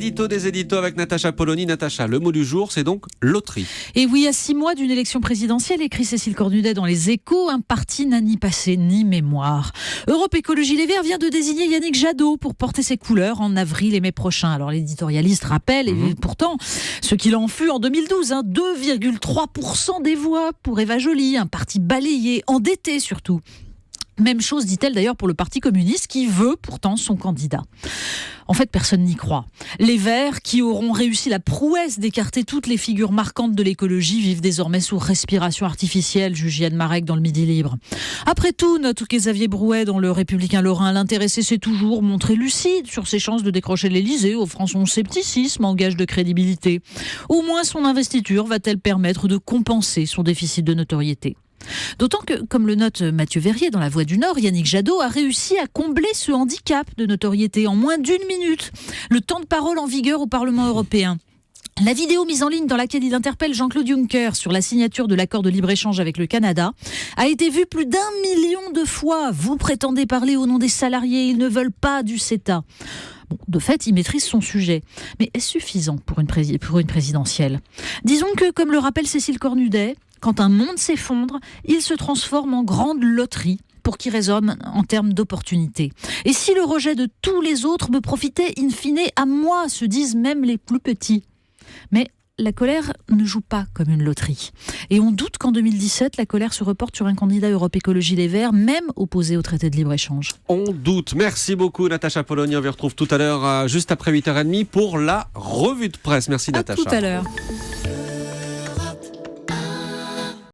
l'édito des éditos avec Natacha Polony. Natacha, le mot du jour, c'est donc loterie. Et oui, à 6 mois d'une élection présidentielle, écrit Cécile Cornudet dans Les Échos, un parti n'a ni passé ni mémoire. Europe Écologie Les Verts vient de désigner Yannick Jadot pour porter ses couleurs en avril et mai prochain. Alors l'éditorialiste rappelle, et pourtant, ce qu'il en fut en 2012, 2,3% des voix pour Eva Joly, un parti balayé, endetté surtout. Même chose, dit-elle d'ailleurs, pour le Parti communiste qui veut pourtant son candidat. En fait, personne n'y croit. Les Verts, qui auront réussi la prouesse d'écarter toutes les figures marquantes de l'écologie, vivent désormais sous respiration artificielle, juge Yann Marek dans le Midi Libre. Après tout, note Xavier Brouet dans Le Républicain Lorrain, l'intéressé s'est toujours montré lucide sur ses chances de décrocher l'Élysée, offrant son scepticisme en gage de crédibilité. Au moins son investiture va-t-elle permettre de compenser son déficit de notoriété ? D'autant que, comme le note Mathieu Verrier dans La Voix du Nord, Yannick Jadot a réussi à combler ce handicap de notoriété en moins d'1 minute, le temps de parole en vigueur au Parlement européen. La vidéo mise en ligne dans laquelle il interpelle Jean-Claude Juncker sur la signature de l'accord de libre-échange avec le Canada a été vue plus d'1 million de fois. Vous prétendez parler au nom des salariés, ils ne veulent pas du CETA. Bon, de fait, il maîtrise son sujet. Mais est-ce suffisant pour une présidentielle ? Disons que, comme le rappelle Cécile Cornudet, quand un monde s'effondre, il se transforme en grande loterie pour qui résonne en termes d'opportunités. Et si le rejet de tous les autres me profitait in fine à moi, se disent même les plus petits. Mais la colère ne joue pas comme une loterie. Et on doute qu'en 2017, la colère se reporte sur un candidat Europe Écologie Les Verts, même opposé au traité de libre-échange. On doute. Merci beaucoup Natacha Polony. On vous retrouve tout à l'heure, juste après 8h30 pour la revue de presse. Merci Natacha. À tout à l'heure.